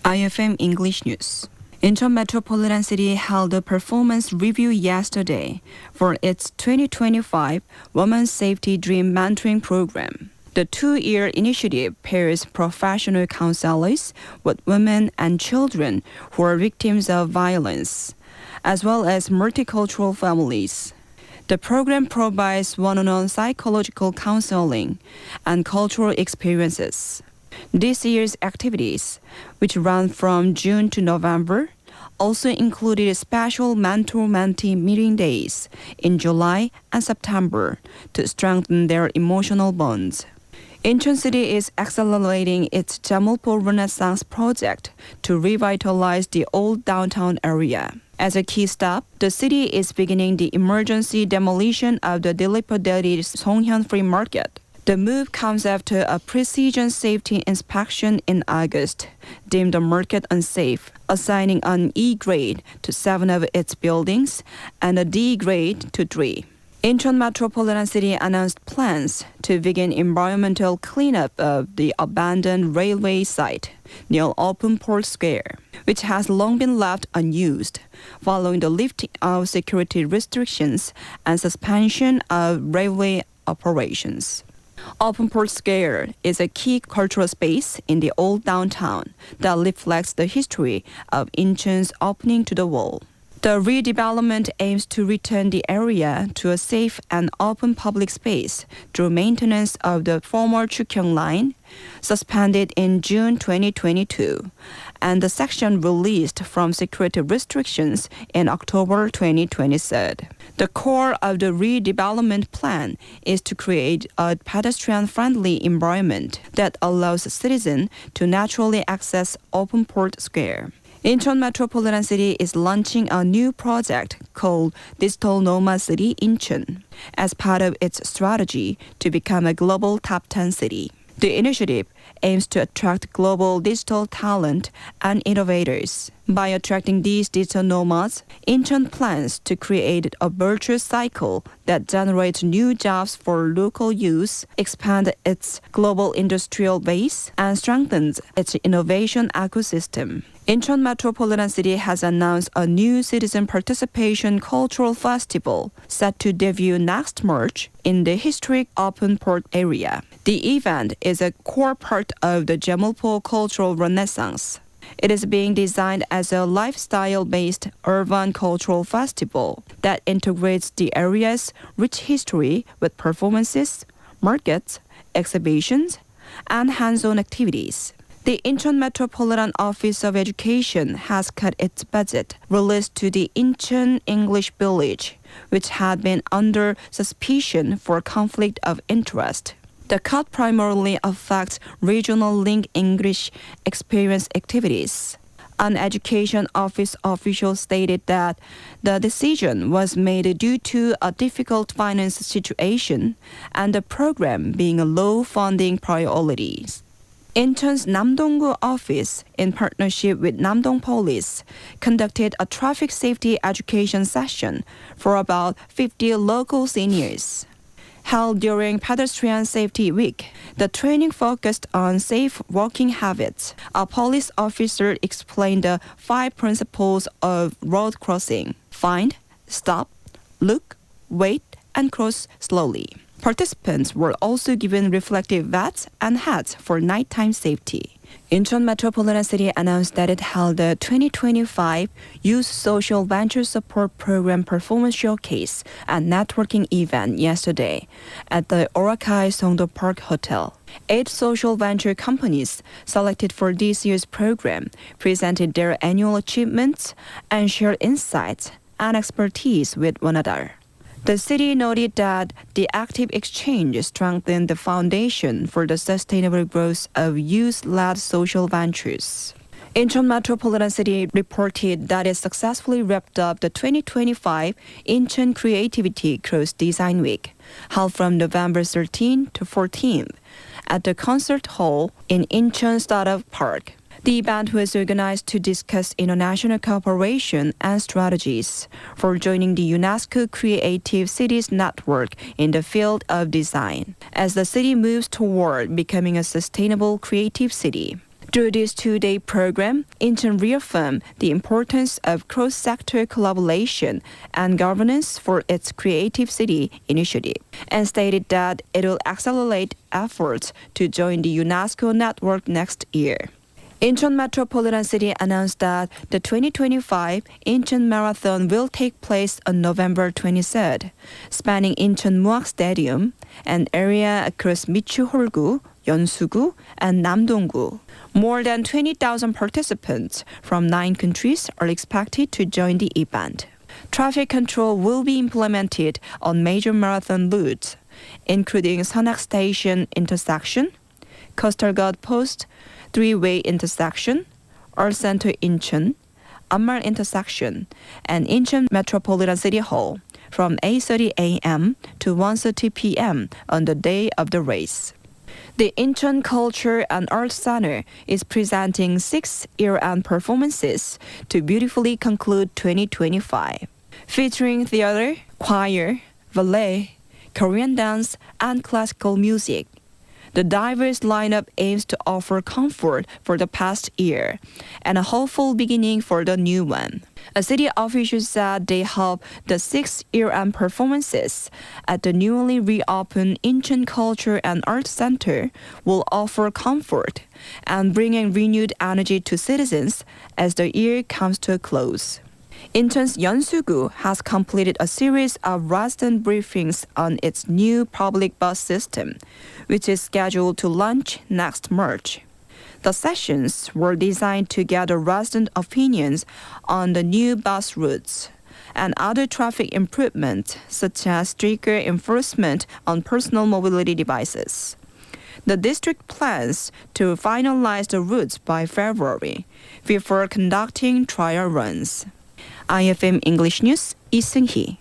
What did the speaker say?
IFM English News. Incheon Metropolitan City held a performance review yesterday for its 2025 Women's Safety Dream Mentoring Program. The two-year initiative pairs professional counselors with women and children who are victims of violence, as well as multicultural families. The program provides one-on-one psychological counseling and cultural experiences. This year's activities, which run from June to November, also included special mentor-mentee meeting days in July and September to strengthen their emotional bonds. Incheon City is accelerating its Jamulpo Renaissance project to revitalize the old downtown area. As a key step, the city is beginning the emergency demolition of the dilapidated Songhyeon Free Market. The move comes after a precision safety inspection in August deemed the market unsafe, assigning an E grade to 7 of its buildings and a D grade to 3. Incheon Metropolitan City announced plans to begin environmental cleanup of the abandoned railway site near Open Port Square, which has long been left unused following the lifting of security restrictions and suspension of railway operations. Open Port Square is a key cultural space in the old downtown that reflects the history of Incheon's opening to the world. The redevelopment aims to return the area to a safe and open public space through maintenance of the former Chugyeong line, suspended in June 2022, and the section released from security restrictions in October 2023. The core of the redevelopment plan is to create a pedestrian-friendly environment that allows citizens to naturally access Open Port Square. Incheon Metropolitan City is launching a new project called Digital Nomad City Incheon as part of its strategy to become a global top 10 city. The initiative aims to attract global digital talent and innovators. By attracting these digital nomads, Incheon plans to create a virtuous cycle that generates new jobs for local youth, expand its global industrial base, and strengthens its innovation ecosystem. Incheon Metropolitan City has announced a new citizen participation cultural festival set to debut next March in the historic Open Port area. The event is a core part of the Jamulpo Cultural Renaissance. It is being designed as a lifestyle-based urban cultural festival that integrates the area's rich history with performances, markets, exhibitions, and hands-on activities. The Incheon Metropolitan Office of Education has cut its budget released to the Incheon English Village, which had been under suspicion for conflict of interest. The cut primarily affects regional link English experience activities. An education office official stated that the decision was made due to a difficult finance situation and the program being a low funding priority. Incheon's Namdong-gu office, in partnership with Namdong Police, conducted a traffic safety education session for about 50 local seniors. Held during Pedestrian Safety Week, the training focused on safe walking habits. A police officer explained the 5 principles of road crossing: find, stop, look, wait, and cross slowly. Participants were also given reflective vests and hats for nighttime safety. Incheon Metropolitan City announced that it held the 2025 Youth Social Venture Support Program Performance Showcase and Networking event yesterday at the Orakai Songdo Park Hotel. 8 social venture companies selected for this year's program presented their annual achievements and shared insights and expertise with one another. The city noted that the active exchange strengthened the foundation for the sustainable growth of youth-led social ventures. Incheon Metropolitan City reported that it successfully wrapped up the 2025 Incheon Creativity Cross Design Week, held from November 13 to 14 at the Concert Hall in Incheon Startup Park. The event was organized to discuss international cooperation and strategies for joining the UNESCO Creative Cities Network in the field of design, as the city moves toward becoming a sustainable creative city. Through this two-day program, Incheon reaffirmed the importance of cross-sector collaboration and governance for its Creative City initiative, and stated that it will accelerate efforts to join the UNESCO network next year. Incheon Metropolitan City announced that the 2025 Incheon Marathon will take place on November 23rd, spanning Incheon Muak Stadium, an area across Michu-Holgu, Yeonsu-gu, and Namdong-gu. More than 20,000 participants from 9 countries are expected to join the event. Traffic control will be implemented on major marathon routes, including Sonak Station intersection, Coastal Guard Post, Three-Way intersection, Art Center Incheon, Ammar intersection, and Incheon Metropolitan City Hall from 8:30 a.m. to 1:30 p.m. on the day of the race. The Incheon Culture and Art Center is presenting 6 year-end performances to beautifully conclude 2025, featuring theater, choir, ballet, Korean dance, and classical music. The diverse lineup aims to offer comfort for the past year and a hopeful beginning for the new one. A city official said they hope the 6 year-end performances at the newly reopened Incheon Culture and Art Center will offer comfort and bring in renewed energy to citizens as the year comes to a close. Incheon's Yeonsu-gu has completed a series of resident briefings on its new public bus system, which is scheduled to launch next March. The sessions were designed to gather resident opinions on the new bus routes and other traffic improvements, such as stricter enforcement on personal mobility devices. The district plans to finalize the routes by February before conducting trial runs. IFM English News, Lee Seung-hee.